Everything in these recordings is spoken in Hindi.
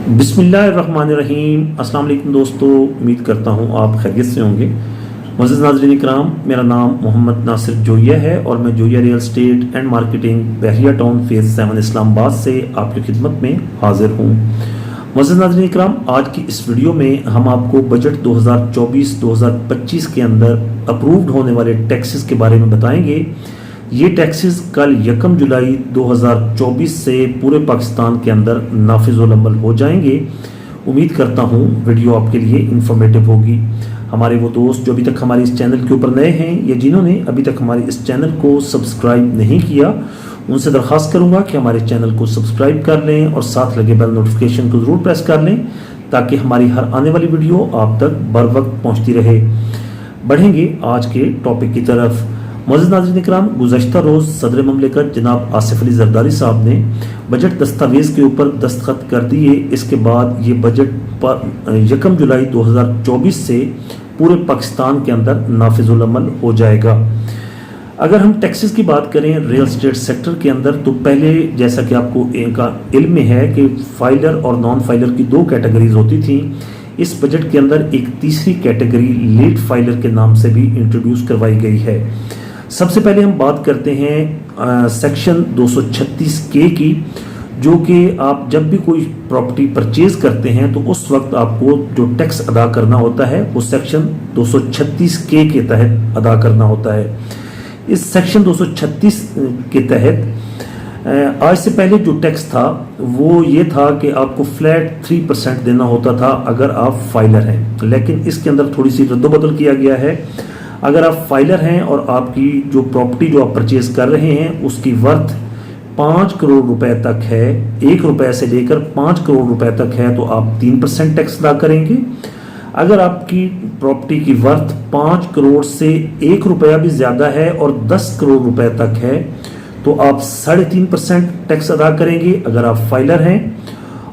बिस्मिल्लाहिर्रहमानिर्रहीम। अस्सलाम वालेकुम दोस्तों, उम्मीद करता हूँ आप खैरियत से होंगे। मुअज़्ज़िज़ नाज़रीन इकराम, मेरा नाम मोहम्मद नासिर जोया है और मैं Zoya real estate and marketing Bahria town phase 7 Islamabad से आपकी खिदमत में हाजिर हूँ। मुअज़्ज़िज़ नाज़रीन इकराम, आज की इस वीडियो में हम आपको बजट 2024-2025 के अंदर अप्रूव्ड होने वाले टैक्सेस के बारे में बताएंगे। ये टैक्सेस कल 1 जुलाई 2024 से पूरे पाकिस्तान के अंदर नाफिज़ुल अमल हो जाएंगे। उम्मीद करता हूँ वीडियो आपके लिए इंफॉर्मेटिव होगी। हमारे वो दोस्त जो अभी तक हमारे इस चैनल के ऊपर नए हैं या जिन्होंने अभी तक हमारे इस चैनल को सब्सक्राइब नहीं किया, उनसे दरख्वास्त करूँगा कि हमारे चैनल को सब्सक्राइब कर लें और साथ लगे बेल नोटिफिकेशन को ज़रूर प्रेस कर लें ताकि हमारी हर आने वाली वीडियो आप तक बर वक्त पहुँचती रहे। बढ़ेंगे आज के टॉपिक की तरफ। मुअज़्ज़िज़ नाज़रीन इकराम, गुज़श्ता रोज़ सदर ममलिकत जनाब आसिफ अली ज़रदारी साहब ने बजट दस्तावेज़ के ऊपर दस्तखत कर दिए। इसके बाद ये बजट पर 1 जुलाई 2024 से पूरे पाकिस्तान के अंदर नाफिज़ुल अमल हो जाएगा। अगर हम टैक्सेस की बात करें रियल एस्टेट सेक्टर के अंदर, तो पहले जैसा कि आपको इनका इल्म में है कि फाइलर और नॉन फाइलर की 2 कैटेगरीज होती थी। इस बजट के अंदर एक तीसरी कैटेगरी लेट फाइलर के नाम से भी इंट्रोड्यूस करवाई गई है। सबसे पहले हम बात करते हैं सेक्शन 236 के की, जो कि आप जब भी कोई प्रॉपर्टी परचेज करते हैं तो उस वक्त आपको जो टैक्स अदा करना होता है वो सेक्शन 236 के तहत अदा करना होता है। इस सेक्शन 236 के तहत आज से पहले जो टैक्स था वो ये था कि आपको फ्लैट 3% देना होता था अगर आप फाइलर हैं, लेकिन इसके अंदर थोड़ी सी रद्दोबदल किया गया है। अगर आप फाइलर हैं और आपकी जो प्रॉपर्टी जो आप परचेज कर रहे हैं उसकी वर्थ 5 करोड़ रुपए तक है, 1 रुपए से लेकर 5 करोड़ रुपए तक है, तो आप 3% टैक्स अदा करेंगे। अगर आपकी प्रॉपर्टी की वर्थ 5 करोड़ से 1 रुपया भी ज़्यादा है और 10 करोड़ रुपए तक है तो आप 3.5% टैक्स अदा करेंगे अगर आप फाइलर हैं।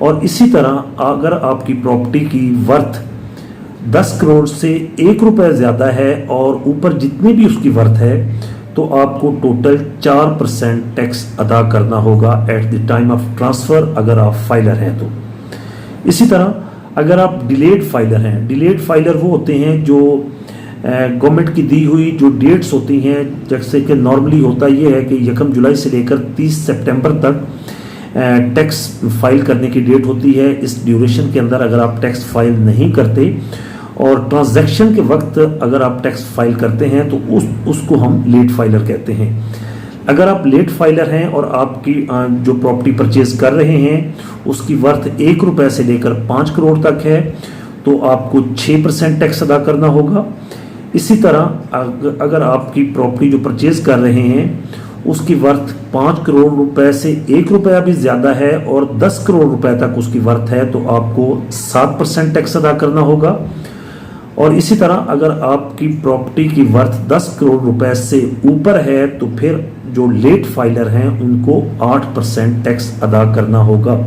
और इसी तरह अगर आपकी प्रॉपर्टी की वर्थ 10 करोड़ से 1 रुपया ज़्यादा है और ऊपर जितनी भी उसकी वर्थ है तो आपको टोटल 4% टैक्स अदा करना होगा at the time of transfer अगर आप फाइलर हैं तो। इसी तरह अगर आप डिलेड फाइलर हैं, डिलेड फाइलर वो होते हैं जो गवर्नमेंट की दी हुई जो डेट्स होती हैं, जैसे कि नॉर्मली होता ये है कि 1 जुलाई से लेकर 30 सितंबर तक टैक्स फाइल करने की डेट होती है। इस ड्यूरेशन के अंदर अगर आप टैक्स फाइल नहीं करते और ट्रांजैक्शन के वक्त अगर आप टैक्स फाइल करते हैं तो उसको हम लेट फाइलर कहते हैं। अगर आप लेट फाइलर हैं और आपकी जो प्रॉपर्टी परचेज कर रहे हैं उसकी वर्थ 1 रुपए से लेकर 5 करोड़ तक है तो आपको 6% टैक्स अदा करना होगा। इसी तरह अगर आपकी प्रॉपर्टी जो परचेज कर रहे हैं उसकी वर्थ 5 करोड़ रुपए से 1 रुपया भी ज़्यादा है और 10 करोड़ रुपए तक उसकी वर्थ है तो आपको 7% टैक्स अदा करना होगा। और इसी तरह अगर आपकी प्रॉपर्टी की वर्थ 10 करोड़ रुपए से ऊपर है तो फिर जो लेट फाइलर हैं उनको 8% टैक्स अदा करना होगा।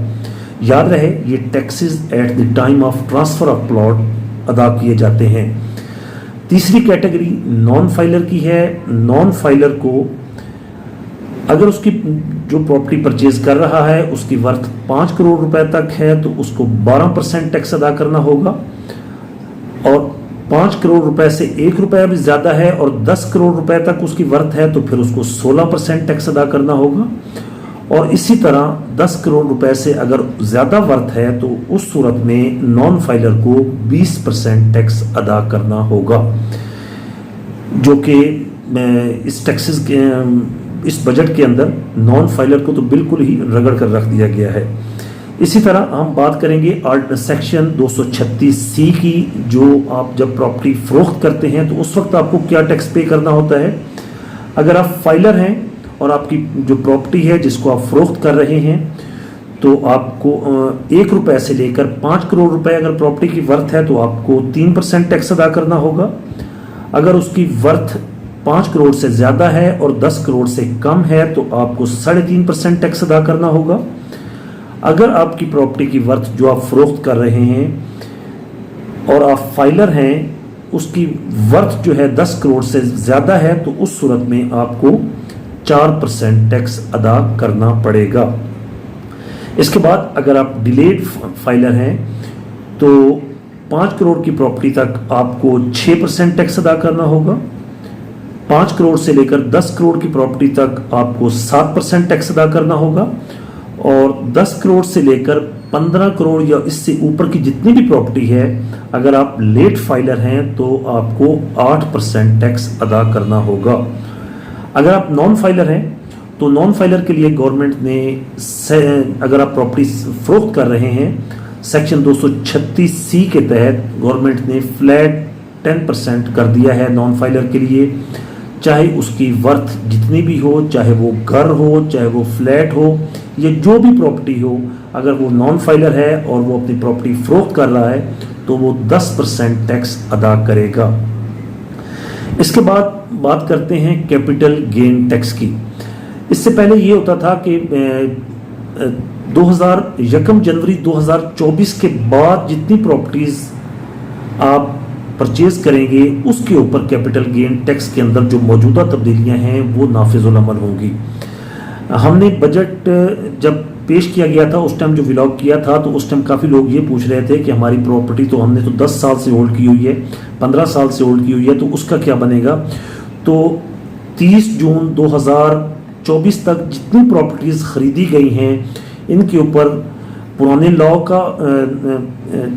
याद रहे ये taxes at the time of transfer of plot अदा किए जाते हैं। तीसरी कैटेगरी नॉन फाइलर की है। नॉन फाइलर को अगर उसकी जो प्रॉपर्टी परचेज कर रहा है उसकी वर्थ 5 करोड़ रुपए तक है तो उसको 12% टैक्स अदा करना होगा और 5 करोड़ रुपए से 1 रुपया भी ज़्यादा है और 10 करोड़ रुपए तक उसकी वर्थ है तो फिर उसको 16% टैक्स अदा करना होगा। और इसी तरह 10 करोड़ रुपए से अगर ज़्यादा वर्थ है तो उस सूरत में नॉन फाइलर को 20% टैक्स अदा करना होगा, जो कि इस टैक्सेस के इस बजट के अंदर नॉन फाइलर को तो बिल्कुल ही रगड़ कर रख दिया गया है। इसी तरह हम बात करेंगे सेक्शन 236C की, जो आप जब प्रॉपर्टी फरोख्त करते हैं तो उस वक्त आपको क्या टैक्स पे करना होता है। अगर आप फाइलर हैं और आपकी जो प्रॉपर्टी है जिसको आप फरोख्त कर रहे हैं तो आपको 1 रुपये से लेकर 5 करोड़ रुपए अगर प्रॉपर्टी की वर्थ है तो आपको 3% टैक्स अदा करना होगा। अगर उसकी वर्थ 5 करोड़ से ज़्यादा है और 10 करोड़ से कम है तो आपको 3.5% टैक्स अदा करना होगा। अगर आपकी प्रॉपर्टी की वर्थ जो आप फरोख्त कर रहे हैं और आप फाइलर हैं उसकी वर्थ जो है 10 करोड़ से ज़्यादा है तो उस सूरत में आपको 4% टैक्स अदा करना पड़ेगा। इसके बाद अगर आप डिलेड फाइलर हैं तो 5 करोड़ की प्रॉपर्टी तक आपको 6% टैक्स अदा करना होगा। 5 करोड़ से लेकर 10 करोड़ की प्रॉपर्टी तक आपको 7% टैक्स अदा करना होगा, और 10 करोड़ से लेकर 15 करोड़ या इससे ऊपर की जितनी भी प्रॉपर्टी है, अगर आप लेट फाइलर हैं तो आपको 8% टैक्स अदा करना होगा। अगर आप नॉन फाइलर हैं तो नॉन फाइलर के लिए गवर्नमेंट ने, अगर आप प्रॉपर्टी फरोख्त कर रहे हैं, सेक्शन 236C के तहत गवर्नमेंट ने फ्लैट 10% कर दिया है नॉन फाइलर के लिए, चाहे उसकी वर्थ जितनी भी हो, चाहे वो घर हो, चाहे वो फ्लैट हो, या जो भी प्रॉपर्टी हो, अगर वो नॉन फाइलर है और वो अपनी प्रॉपर्टी फरोख्त कर रहा है तो वो 10% टैक्स अदा करेगा। इसके बाद बात करते हैं कैपिटल गेन टैक्स की। इससे पहले ये होता था कि 1 जनवरी 2024 के बाद जितनी प्रॉपर्टीज आप परचेज करेंगे उसके ऊपर कैपिटल गेन टैक्स के अंदर जो मौजूदा तब्दीलियां हैं वो नाफिजुल अमल होंगी। हमने बजट जब पेश किया गया था उस टाइम जो व्लॉग किया था तो उस टाइम काफ़ी लोग ये पूछ रहे थे कि हमारी प्रॉपर्टी तो हमने तो 10 साल से होल्ड की हुई है, 15 साल से होल्ड की हुई है, तो उसका क्या बनेगा। तो 30 जून 2024 तक जितनी प्रॉपर्टीज़ ख़रीदी गई हैं इनके ऊपर पुराने लॉ का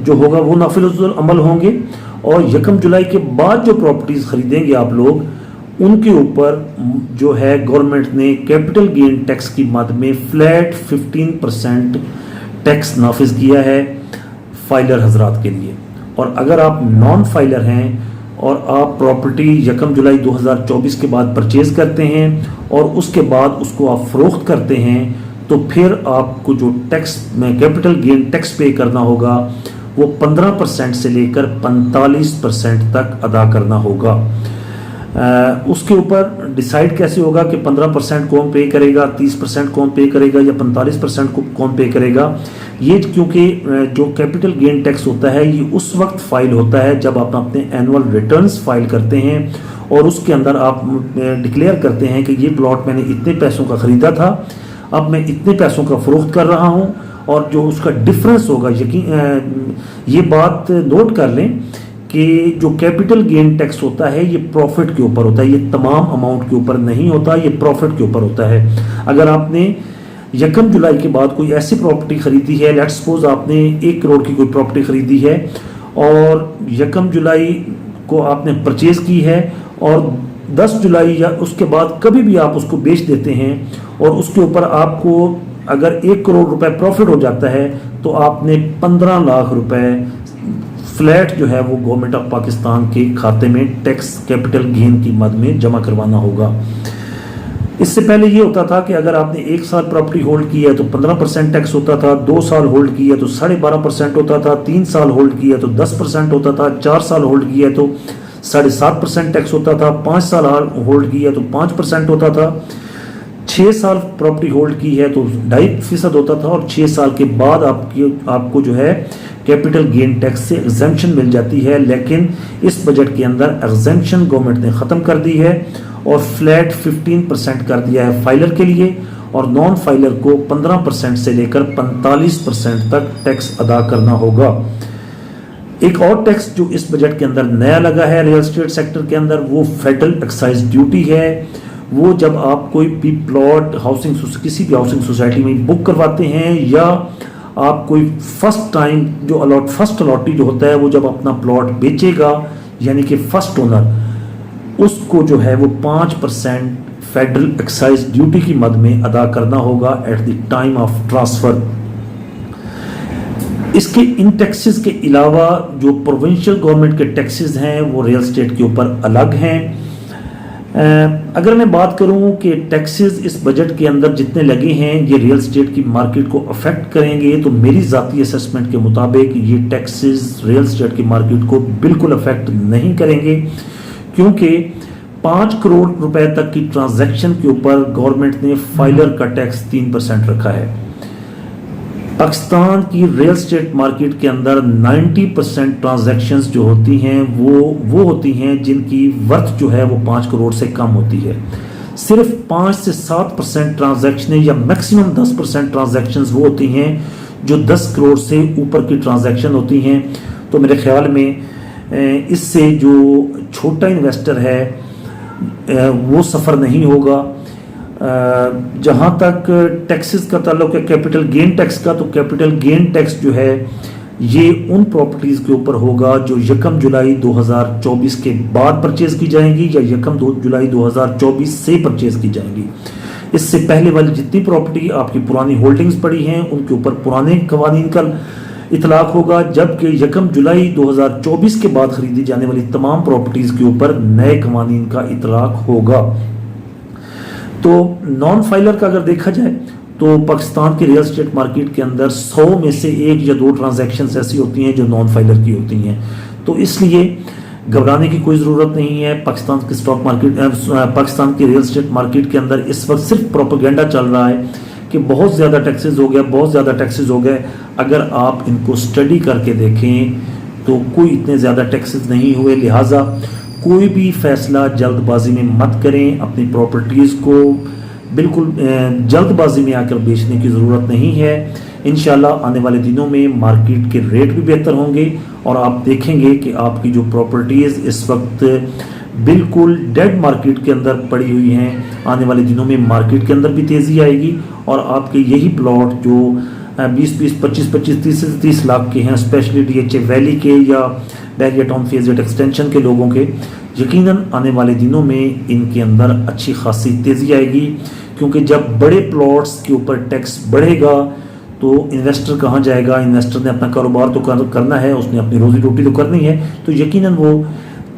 जो होगा वो नाफिजुल अमल होंगे, और 1 जुलाई के बाद जो प्रॉपर्टीज़ ख़रीदेंगे आप लोग उनके ऊपर जो है गवर्नमेंट ने कैपिटल गेन टैक्स की मद में फ्लैट 15% टैक्स नाफिज किया है फाइलर हजरात के लिए। और अगर आप नॉन फाइलर हैं और आप प्रॉपर्टी 1 जुलाई 2024 के बाद परचेज करते हैं और उसके बाद उसको आप फरोख्त करते हैं तो फिर आपको जो टैक्स में कैपिटल गेन टैक्स पे करना होगा वो 15% से लेकर 45% तक अदा करना होगा। उसके ऊपर डिसाइड कैसे होगा कि 15% कौन पे करेगा, 30% कौन पे करेगा या 45% को कौन पे करेगा। ये क्योंकि जो कैपिटल गेन टैक्स होता है ये उस वक्त फाइल होता है जब आप अपने एनुअल रिटर्न्स फाइल करते हैं और उसके अंदर आप डिक्लेयर करते हैं कि ये प्लॉट मैंने इतने पैसों का ख़रीदा था, अब मैं इतने पैसों का फ़रोख्त कर रहा हूँ, और जो उसका डिफरेंस होगा, यकीन ये बात नोट कर लें कि जो कैपिटल गेन टैक्स होता है ये प्रॉफिट के ऊपर होता है, ये तमाम अमाउंट के ऊपर नहीं होता, ये प्रॉफिट के ऊपर होता है। अगर आपने 1 जुलाई के बाद कोई ऐसी प्रॉपर्टी खरीदी है, लेट्स सपोज आपने 1 करोड़ की कोई प्रॉपर्टी खरीदी है और 1 जुलाई को आपने परचेज की है और 10 जुलाई या उसके बाद कभी भी आप उसको बेच देते हैं और उसके ऊपर आपको अगर 1 करोड़ रुपए प्रॉफिट हो जाता है तो आपने 15 लाख रुपए फ्लैट जो है वो गवर्नमेंट ऑफ पाकिस्तान के खाते में टैक्स कैपिटल गेन की मद में जमा करवाना होगा। इससे पहले ये होता था कि अगर आपने 1 साल प्रॉपर्टी होल्ड की है तो 15% टैक्स होता था, 2 साल होल्ड की है तो 12.5% होता था, 3 साल होल्ड की है तो 10% होता था, 4 साल होल्ड की है तो 7.5% टैक्स होता था, 5 साल होल्ड की है तो 5% होता था, 6 साल प्रॉपर्टी होल्ड की है तो 2.5% होता था, और 6 साल के बाद आपको जो है कैपिटल गेन टैक्स से एग्जेम्पशन मिल जाती है। लेकिन इस बजट के अंदर एग्जेम्पशन गवर्नमेंट ने ख़त्म कर दी है और फ्लैट 15% कर दिया है फाइलर के लिए, और नॉन फाइलर को 15% से लेकर 45% तक टैक्स अदा करना होगा। एक और टैक्स जो इस बजट के अंदर नया लगा है रियल एस्टेट सेक्टर के अंदर वो फेडरल एक्साइज ड्यूटी है। वो जब आप कोई भी प्लॉट किसी भी हाउसिंग सोसाइटी में बुक करवाते हैं या आप कोई फर्स्ट टाइम जो फर्स्ट अलॉटी जो होता है वो जब अपना प्लॉट बेचेगा यानी कि फर्स्ट ओनर उसको जो है वो 5% फेडरल एक्साइज ड्यूटी की मद में अदा करना होगा at the time of transfer. इसके इन टैक्सेस के अलावा जो प्रोविंशियल गवर्नमेंट के टैक्सेस हैं वो रियल एस्टेट के ऊपर अलग हैं। अगर मैं बात करूं कि टैक्सेस इस बजट के अंदर जितने लगे हैं ये रियल एस्टेट की मार्केट को अफेक्ट करेंगे, तो मेरी ज़ाती असेसमेंट के मुताबिक ये टैक्सेस रियल एस्टेट की मार्केट को बिल्कुल अफेक्ट नहीं करेंगे, क्योंकि 5 करोड़ रुपए तक की ट्रांजैक्शन के ऊपर गवर्नमेंट ने फाइलर का टैक्स 3% रखा है। पाकिस्तान की रियल एस्टेट मार्केट के अंदर 90% ट्रांजैक्शंस जो होती हैं वो होती हैं जिनकी वर्थ जो है वो 5 करोड़ से कम होती है। सिर्फ 5 से 7% ट्रांजैक्शन या मैक्सिमम 10% ट्रांजैक्शन वो होती हैं जो 10 करोड़ से ऊपर की ट्रांजैक्शन होती हैं। तो मेरे ख्याल में इससे जो छोटा इन्वेस्टर है वो सफ़र नहीं होगा। जहाँ तक टैक्सेस का ताल्लुक है कैपिटल गेन टैक्स का, तो कैपिटल गेन टैक्स जो है ये उन प्रॉपर्टीज़ के ऊपर होगा जो 1 जुलाई 2024 के बाद परचेज की जाएंगी या 1 जुलाई 2024 से परचेज की जाएंगी। इससे पहले वाली जितनी प्रॉपर्टी आपकी पुरानी होल्डिंग्स पड़ी हैं उनके ऊपर पुराने कवानीन का इतलाक होगा, जबकि 1 जुलाई 2024 के बाद खरीदी जाने वाली तमाम प्रॉपर्टीज़ के ऊपर नए कवानीन का इतलाक होगा। तो नॉन फाइलर का अगर देखा जाए तो पाकिस्तान के रियल एस्टेट मार्केट के अंदर 100 में से 1 या 2 ट्रांजैक्शंस ऐसी होती हैं जो नॉन फाइलर की होती हैं। तो इसलिए घबराने की कोई ज़रूरत नहीं है। पाकिस्तान के स्टॉक मार्केट पाकिस्तान के रियल एस्टेट मार्केट के अंदर इस वक्त सिर्फ प्रोपेगेंडा चल रहा है कि बहुत ज़्यादा टैक्सेस हो गया, बहुत ज़्यादा टैक्सेस हो गए। अगर आप इनको स्टडी करके देखें तो कोई इतने ज़्यादा टैक्सेस नहीं हुए। लिहाजा कोई भी फैसला जल्दबाजी में मत करें। अपनी प्रॉपर्टीज़ को बिल्कुल जल्दबाजी में आकर बेचने की ज़रूरत नहीं है। इंशाल्लाह आने वाले दिनों में मार्केट के रेट भी बेहतर होंगे और आप देखेंगे कि आपकी जो प्रॉपर्टीज़ इस वक्त बिल्कुल डेड मार्केट के अंदर पड़ी हुई हैं, आने वाले दिनों में मार्केट के अंदर भी तेज़ी आएगी और आपके यही प्लॉट जो 20-20, 25-25, 30 लाख के हैं, स्पेशली DHA वैली के या बहरिया टाउन फेज 8 एक्सटेंशन के लोगों के, यकीनन आने वाले दिनों में इनके अंदर अच्छी खासी तेज़ी आएगी। क्योंकि जब बड़े प्लॉट्स के ऊपर टैक्स बढ़ेगा तो इन्वेस्टर कहाँ जाएगा? इन्वेस्टर ने अपना कारोबार तो करना है, उसने अपनी रोजी रोटी तो करनी है, तो यकीनन वो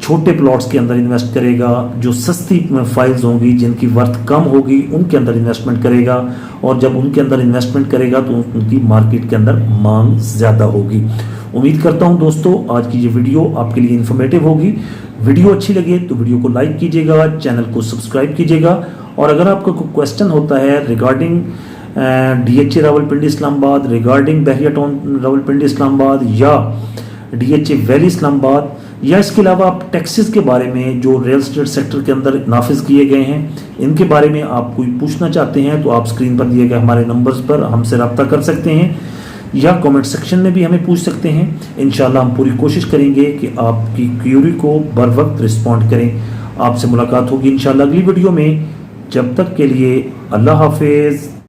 छोटे प्लॉट्स के अंदर इन्वेस्ट करेगा। जो सस्ती फाइल्स होंगी, जिनकी वर्थ कम होगी, उनके अंदर इन्वेस्टमेंट करेगा और जब उनके अंदर इन्वेस्टमेंट करेगा तो उनकी मार्केट के अंदर मांग ज़्यादा होगी। उम्मीद करता हूं दोस्तों आज की ये वीडियो आपके लिए इन्फॉर्मेटिव होगी। वीडियो अच्छी लगे तो वीडियो को लाइक कीजिएगा, चैनल को सब्सक्राइब कीजिएगा और अगर आपका कोई क्वेश्चन होता है regarding DHA Rawalpindi Islamabad, regarding Bahria town Rawalpindi Islamabad या DHA वैली इस्लामाबाद या इसके अलावा आप टैक्सेस के बारे में जो रियल एस्टेट सेक्टर के अंदर नाफिज किए गए हैं इनके बारे में आप कोई पूछना चाहते हैं तो आप स्क्रीन पर दिए गए हमारे नंबर्स पर हमसे रब्ता कर सकते हैं या कमेंट सेक्शन में भी हमें पूछ सकते हैं। इंशाल्लाह हम पूरी कोशिश करेंगे कि आपकी क्यूरी को बर वक्त रिस्पॉन्ड करें। आपसे मुलाकात होगी इंशाल्लाह अगली वीडियो में। जब तक के लिए अल्लाह हाफिज़।